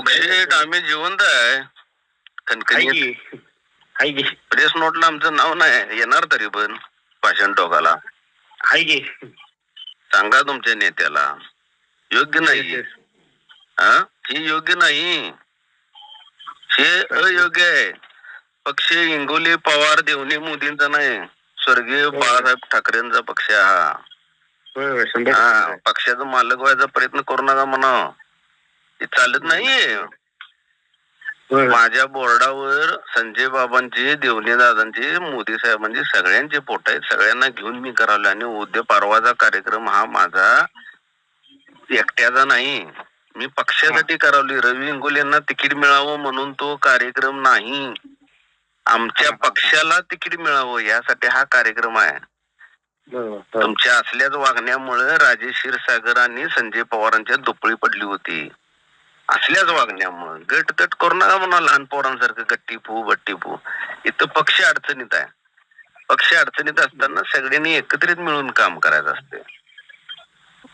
बुकशेट आम्ही जिवंत आहे. कणकणी प्रेस नोटला आमचं नाव नाही येणार तरी पण भाषण टोकाला सांगा तुमच्या नेत्याला योग्य नाही. हे योग्य नाही, हे अयोग्य आहे. पक्ष इंगोले पवार देवणे मोदींचा नाही, स्वर्गीय बाळासाहेब ठाकरेंचा पक्ष हा. पक्षाचा मालक व्हायचा प्रयत्न करू नका म्हणा, हे चालत नाहीये. माझ्या बोर्डावर संजय बाबांचे, देवणे दादांचे, मोदी साहेबांचे सगळ्यांचे फोटो आहेत. सगळ्यांना घेऊन मी करावले आणि उद्या परवाचा कार्यक्रम हा माझा एकट्याचा नाही, मी पक्षासाठी करावली. रवी इंगोलेंना तिकीट मिळावं म्हणून तो कार्यक्रम नाही, आमच्या पक्षाला तिकीट मिळावं यासाठी हा कार्यक्रम आहे. तुमच्या असल्याच वागण्यामुळे राजेश क्षीरसागर आणि संजय पवारांच्या दुपळी पडली होती. असल्याच वागण्यामुळे गट तट करू नका म्हणा, लहान पोरांसारखं गट्टी फू बट्टी फू. इथं पक्ष अडचणीत आहे. पक्ष अडचणीत असताना सगळ्यांनी एकत्रित मिळून काम करायचं असते.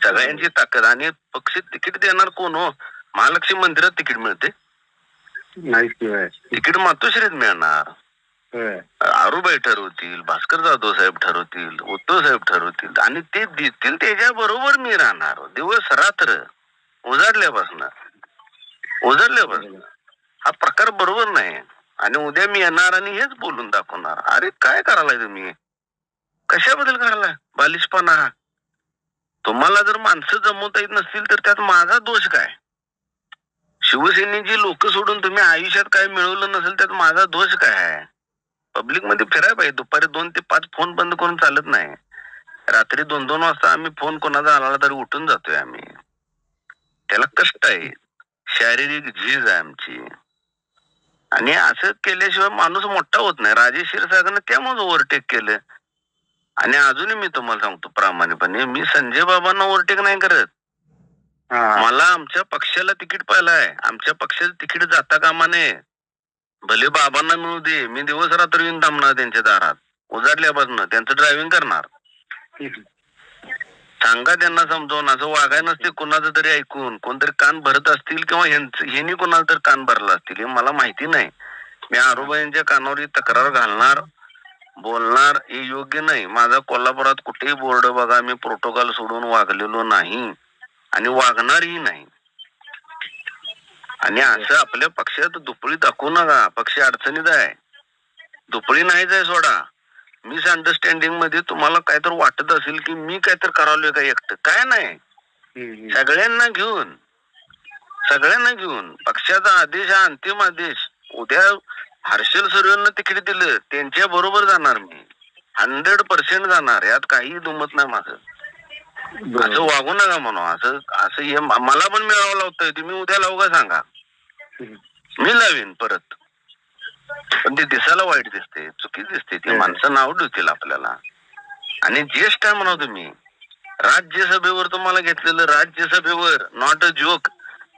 सगळ्यांची ताकद. आणि पक्ष तिकीट देणार कोण हो? महालक्ष्मी मंदिरात तिकीट मिळते तिकीट मातोश्रीत मिळणार. आरूबाई ठरवतील, भास्कर जाधव साहेब ठरवतील, उद्धव साहेब ठरवतील आणि ते देतील त्याच्या बरोबर मी राहणार दिवस रात्र उजाडल्यापासून. हा प्रकार बरोबर नाही. आणि उद्या मी येणार आणि हेच बोलून दाखवणार, अरे काय करायलाय तुम्ही, कशाबद्दल करायलाय बालिशपणा. तुम्हाला जर माणसं जमवता येत नसतील तर त्यात माझा दोष काय? शिवसेनेची लोक सोडून तुम्ही आयुष्यात काय मिळवलं नसेल त्यात माझा दोष काय आहे? पब्लिक मध्ये फिराय पाहिजे. दुपारी 2 ते 5 फोन बंद करून चालत नाही. रात्री 2-2 वाजता आम्ही फोन कोणाचा आला तरी उठून जातोय आम्ही. त्याला कष्ट आहे, शारीरिक झीज आहे आमची. आणि असं केल्याशिवाय माणूस मोठा होत नाही. राजेश क्षीरसागरने त्यामुळे ओव्हरटेक केलं. आणि अजूनही मी तुम्हाला सांगतो प्रामाणिकपणे, मी संजय बाबांना ओव्हरटेक नाही करत. मला आमच्या पक्षाला तिकीट पाहिलं आहे. आमच्या पक्षाचं तिकीट जाता कामा नये. भले बाबांना मिळू दे, मी दिवस रात्र येऊन थांबणार त्यांच्या दारात उजाडल्यापासून, त्यांचं ड्रायव्हिंग करणार. सांगा त्यांना समजावून. असं वागाय नसते कुणाचं तरी ऐकून. कोणतरी कान भरत असतील किंवा ह्यांनी कोणाला तरी कान भरला असतील हे मला माहिती नाही. मी आरूबाईंच्या कानावर तक्रार घालणार, बोलणार. हे योग्य नाही. माझा कोल्हापुरात कुठेही बोर्ड बघा, मी प्रोटोकॉल सोडून वागलेलो नाही आणि वागणारही नाही. आणि असं आपल्या पक्षात दुपळी दाखवू नका. पक्ष अडचणीत आहे, दुपळी नाहीच आहे सोडा. मिस अंडरस्टँडिंग मध्ये तुम्हाला काहीतरी वाटत असेल की मी काहीतरी करावलोय का एकटं, काय नाही. सगळ्यांना घेऊन पक्षाचा आदेश हा अंतिम आदेश. उद्या हर्षल सर्वेंना तिकीट दिलं त्यांच्या बरोबर जाणार मी, 100% जाणार. यात काही दुमत नाही माझं. असं वागू नका म्हणून. असं हे मला पण मिळावं लावतंय, तुम्ही उद्या लावू का सांगा, मी लावीन परत. पण ते दिसायला वाईट दिसते, चुकी दिसते. ती माणसं नाव ठेवतील आपल्याला. आणि ज्येष्ठ आहे म्हणा तुम्ही. राज्यसभेवर तुम्हाला घेतलेलं, राज्यसभेवर नॉट अ जोक,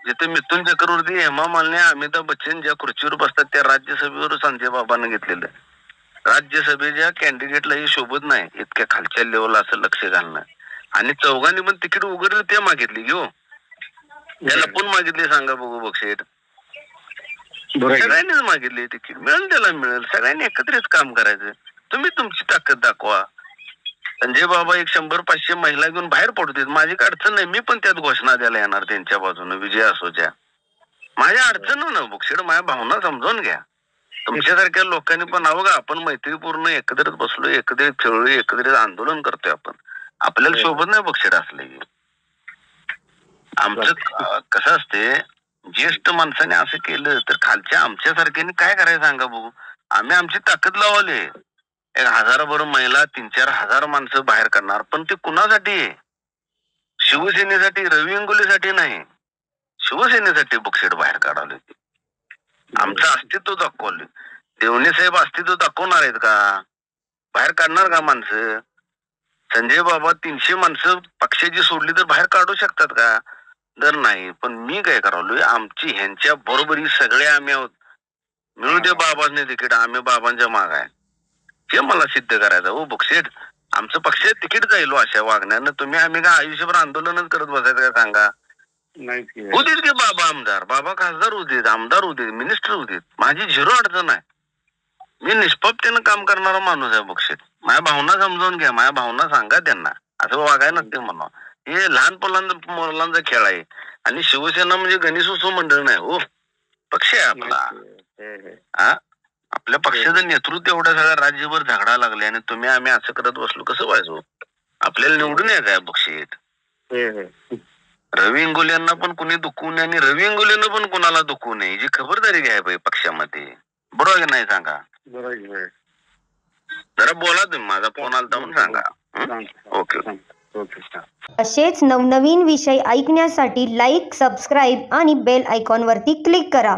जिथे मिथुन चक्रवर्ती, हेमा मालिनी, अमिताभ बच्चन ज्या खुर्चीवर बसतात त्या राज्यसभेवर संजय बाबांना घेतलेलं. राज्यसभेच्या कॅन्डिडेटला हे शोभत नाही इतक्या खालच्या लेवलला असं लक्ष घालणं. आणि चौघांनी पण तिकीट उघडलं ते मागितली घेऊ, त्याला पण मागितले सांगा बघू बक्षेट. सगळ्यांनीच मागितले तिकीट, मिळेल त्याला मिळेल. सगळ्यांनी एकत्रित काम करायचं. तुम्ही तुमची ताकद दाखवा. संजय बाबा 100-500 महिला घेऊन बाहेर पडतील, माझी काय अडचण नाही. मी पण त्यात घोषणा द्यायला येणार त्यांच्या बाजूने, विजय असोच्या. माझ्या अडचण ना बुकशेड, माझ्या भावना समजावून घ्या. तुमच्यासारख्या लोकांनी पण अवघा आपण मैत्रीपूर्ण एकत्रित बसलो, एकत्रित खेळलो, एकत्रित आंदोलन करतोय आपण. आपल्याला शोभत नाही बक्षेड असले. आमचं कसं असते, ज्येष्ठ माणसाने असं केलं तर खालच्या आमच्यासारख्याने काय करायचं सांगा बघू. आम्ही आमची ताकद लावली. 1000 महिला, 3-4 हजार माणसं बाहेर करणार. पण ते कुणासाठी? शिवसेनेसाठी, रवी इंगोलेसाठी नाही, शिवसेनेसाठी बुकशेड बाहेर काढवले. आमचं अस्तित्व दाखवले. देवणे साहेब अस्तित्व दाखवणार आहेत का? बाहेर काढणार का माणसं? संजय बाबा 300 माणसं पक्षाची सोडली तर बाहेर काढू शकतात का? तर नाही. पण मी काय करावलोय, आमची ह्यांच्या बरोबरी सगळे आम्ही आहोत. मिळू दे बाबांनी तिकीट, आम्ही बाबांच्या माग आहे हे मला सिद्ध करायचं. हो बुकशेट, आमचं पक्ष तिकीट जाईल अशा वागण्यानं. तुम्ही आम्ही का आयुष्यभर आंदोलनच करत बसायचं का सांगा? होतीत की बाबा आमदार, बाबा खासदार होते, आमदार होते, मिनिस्टर होते. माझी झिरो अडचण आहे. मी निष्पापतेनं काम करणारा माणूस आहे बक्षीत. माझ्या भावना समजावून घ्या, माझ्या भावना सांगा त्यांना. असं वागाय नसते म्हणा. हे लहान मुलांचा खेळ आहे. आणि शिवसेना म्हणजे गणेशोत्सव मंडळ नाही हो, पक्ष आहे आपला. हा, आपल्या पक्षाचं नेतृत्व एवढ्या सगळ्या राज्यभर झगडा लागले आणि तुम्ही आम्ही असं करत बसलो कसं व्हायचो. आपल्याला निवडून यायचं आहे बक्षीत. रवी इंगोलेंना पण कुणी दुखवू नये आणि रवी इंगोलेनं पण कुणाला दुखवू नये जी खबरदारी घ्याय पाहिजे पक्षामध्ये. बरोबर की नाही सांगा. जरा बोला तुम्ही, माझा फोन आलता म्हणून सांगा. ओके. असेच नवनवीन विषय ऐकण्यासाठी लाईक, सबस्क्राईब आणि बेल आयकॉनवरती क्लिक करा.